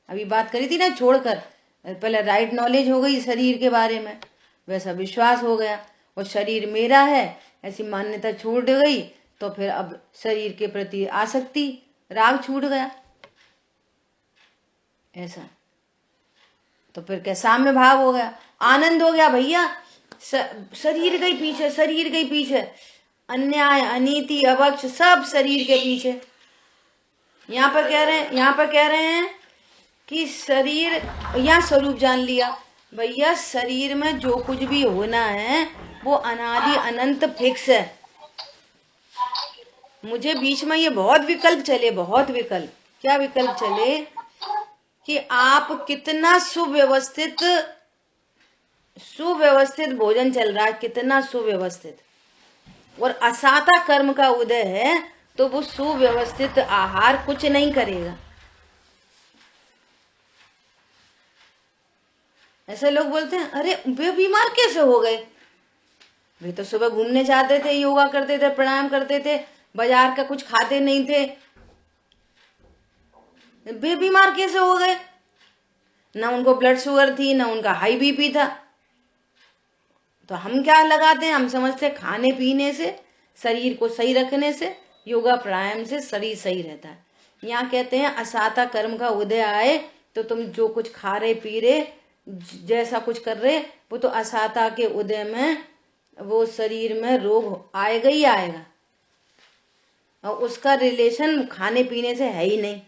अभी बात करी थी ना छोड़कर, पहले राइट नॉलेज हो गई शरीर के बारे में, वैसा विश्वास हो गया, और शरीर मेरा है ऐसी मान्यता छूट गई, तो फिर अब शरीर के प्रति आसक्ति राग छूट गया। ऐसा तो फिर क्या साम्य भाव हो गया, आनंद हो गया। भैया शरीर के पीछे अन्याय अनीति अवक्ष सब शरीर के पीछे। यहाँ पर कह रहे हैं कि शरीर, यहाँ स्वरूप जान लिया। भैया शरीर में जो कुछ भी होना है वो अनादि अनंत फिक्स है। मुझे बीच में ये बहुत विकल्प चले, क्या विकल्प चले कि आप कितना सुव्यवस्थित भोजन चल रहा है, कितना सुव्यवस्थित, और असाता कर्म का उदय है, तो वो सुव्यवस्थित आहार कुछ नहीं करेगा। ऐसे लोग बोलते हैं, अरे वे बीमार कैसे हो गए, वे तो सुबह घूमने जाते थे, योगा करते थे, प्राणायाम करते थे, बाजार का कुछ खाते नहीं थे, वे बीमार कैसे हो गए? ना उनको ब्लड शुगर थी, ना उनका हाई बीपी था। तो हम क्या लगाते हैं, हम समझते हैं खाने पीने से, शरीर को सही रखने से, योगा प्राणायाम से शरीर सही रहता है। यहाँ कहते हैं असाता कर्म का उदय आए, तो तुम जो कुछ खा रहे पी रहे, जैसा कुछ कर रहे, वो तो असाता के उदय में वो शरीर में रोग आएगा ही आएगा, और उसका रिलेशन खाने पीने से है ही नहीं।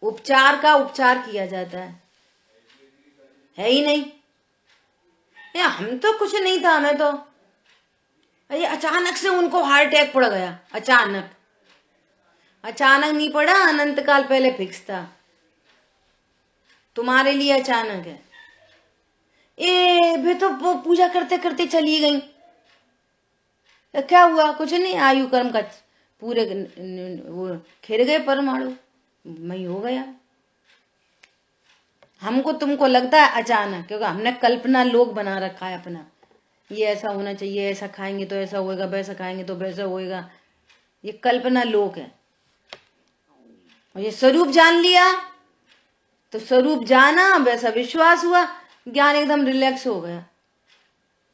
उपचार का उपचार किया जाता है ही नहीं। या हम तो कुछ नहीं था, हमें तो ये अचानक से उनको हार्ट अटैक पड़ गया, अचानक नहीं पड़ा, अनंत काल पहले फिक्स था, तुम्हारे लिए अचानक है। वे तो वो पूजा करते करते चली गई, क्या हुआ? कुछ नहीं, आयु कर्म का पूरे वो खिर गए परमाणु, मैं हो गया। हमको तुमको लगता है अचानक, क्योंकि हमने कल्पना लोक बना रखा है अपना, ये ऐसा होना चाहिए, ऐसा खाएंगे तो ऐसा होएगा, वैसा खाएंगे तो वैसा होएगा, ये कल्पना लोक है। और ये स्वरूप जान लिया, तो स्वरूप जाना, वैसा विश्वास हुआ, ज्ञान एकदम रिलैक्स हो गया।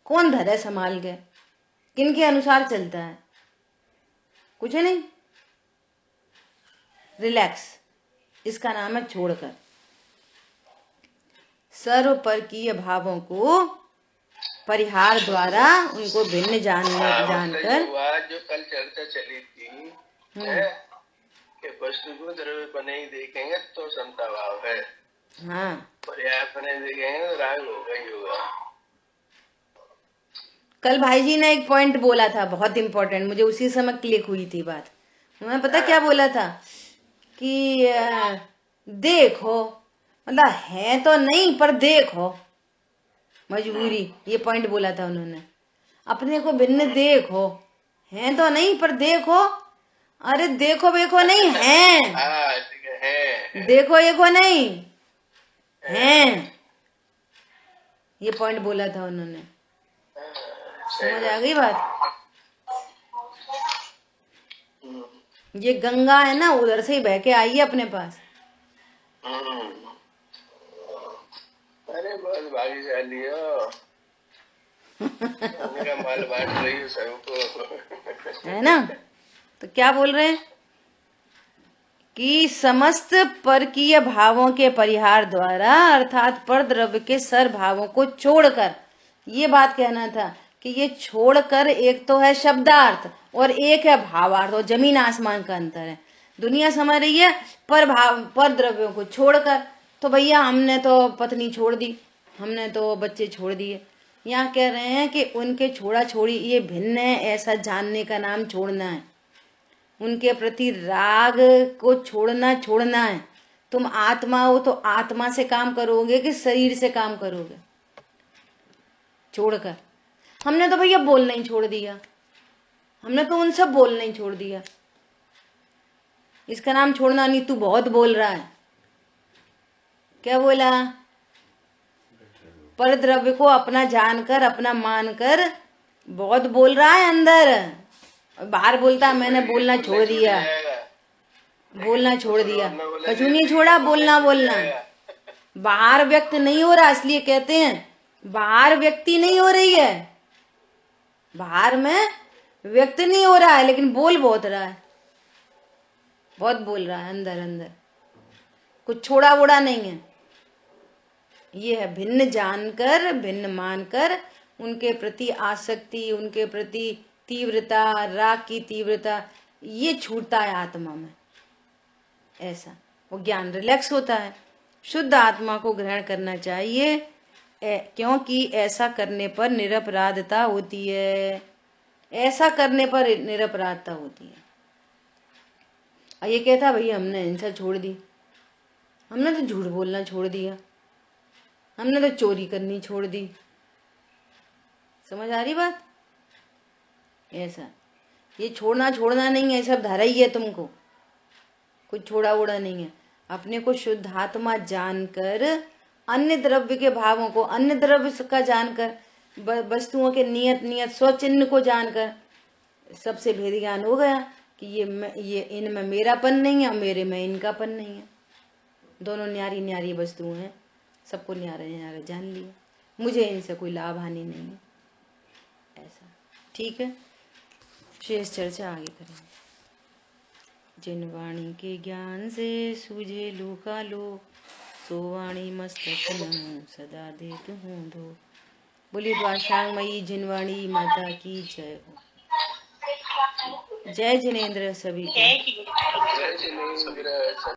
कौन धरे संभाल के, किनके अनुसार चलता है? कुछ नहीं, रिलैक्स, इसका नाम है छोड़कर। सर्व परकीय भावों को परिहार द्वारा उनको भिन्न जानकर, जो कल चर्चा चली थी कि वस्तु को द्रव्य बने ही देखेंगे तो समता भाव है, हाँ, पर्याय बने देखेंगे तो राग होगा ही होगा। कल भाई जी ने एक पॉइंट बोला था बहुत इंपॉर्टेंट, मुझे उसी समय क्लिक हुई थी बात। उन्होंने पता क्या बोला था कि देखो, मतलब है तो नहीं पर देखो, मजबूरी, ये पॉइंट बोला था उन्होंने। अपने को भिन्न देखो, है तो नहीं पर देखो, अरे देखो देखो नहीं है, देखो देखो नहीं है, ये पॉइंट बोला था उन्होंने। समझ आ गई बात? ये गंगा है ना, उधर से ही बह के आई है अपने पास। अरे बहुत भाग्यशाली हो, उनका माल बांट रही हो सबको, है ना? तो क्या बोल रहे हैं कि समस्त परकीय भावों के परिहार द्वारा, अर्थात पर द्रव्य के सर भावों को छोड़कर, ये बात कहना था कि ये छोड़कर, एक तो है शब्दार्थ और एक है भावार्थ, और जमीन आसमान का अंतर है। दुनिया समझ रही है पर द्रव्यों को छोड़कर, तो भैया हमने तो पत्नी छोड़ दी, हमने तो बच्चे छोड़ दिए, यहाँ कह रहे हैं कि उनके छोड़ा छोड़ी ये भिन्न है, ऐसा जानने का नाम छोड़ना है। उनके प्रति राग को छोड़ना है। तुम आत्मा हो तो आत्मा से काम करोगे कि शरीर से काम करोगे? छोड़कर। हमने तो भैया बोलना ही छोड़ दिया, हमने तो उन सब बोलना ही छोड़ दिया। इसका नाम छोड़ना नहीं। तू बहुत बोल रहा है। क्या बोला? पर द्रव्य को अपना जानकर, अपना मानकर बहुत बोल रहा है अंदर। बाहर बोलता है मैंने बोलना छोड़ दिया, बोलना छोड़ दिया। कछु नहीं छोड़ा, बोलना। बाहर व्यक्त नहीं हो रहा, इसलिए कहते हैं बाहर व्यक्ति नहीं हो रही है। बाहर में व्यक्त नहीं हो रहा है, लेकिन बोल बहुत रहा है, बहुत बोल रहा है अंदर अंदर। कुछ छोड़ा वोड़ा नहीं है। ये है भिन्न जानकर, भिन्न मानकर, उनके प्रति आसक्ति, उनके प्रति तीव्रता, राग की तीव्रता, ये छूटता है आत्मा में। ऐसा वो ज्ञान रिलैक्स होता है। शुद्ध आत्मा को ग्रहण करना चाहिए, क्योंकि ऐसा करने पर निरपराधता होती है। ऐसा करने पर निरपराधता होती है। और ये कहता भैया हमने हिंसा छोड़ दी, हमने तो झूठ बोलना छोड़ दिया, हमने तो चोरी करनी छोड़ दी। समझ आ रही बात? ऐसा ये छोड़ना नहीं है, सब धरा ही है तुमको। कुछ छोड़ा उड़ा नहीं है। अपने को शुद्ध आत्मा जानकर, अन्य द्रव्य के भावों को, अन्य द्रव्य का जानकर, वस्तुओं के नियत स्वचिन्ह को जानकर सबसे भेद ज्ञान हो गया कि ये इनमें मेरापन नहीं है और मेरे में इनकापन नहीं है। दोनों न्यारी न्यारी वस्तुएं हैं, सबको न्यारा न्यारा जान लिया। मुझे इनसे कोई लाभ हानि नहीं है। ऐसा ठीक है। शेष चर्चा आगे करेंगे। जिन वाणी के ज्ञान से सूझे लोका लोक, सो वाणी मस्तक नमो सदा देत हूँ दो। बोलिए द्वारकामयी जिनवाणी माता की जय हो। जय जिनेन्द्र सभी को। जय जिनेन्द्र।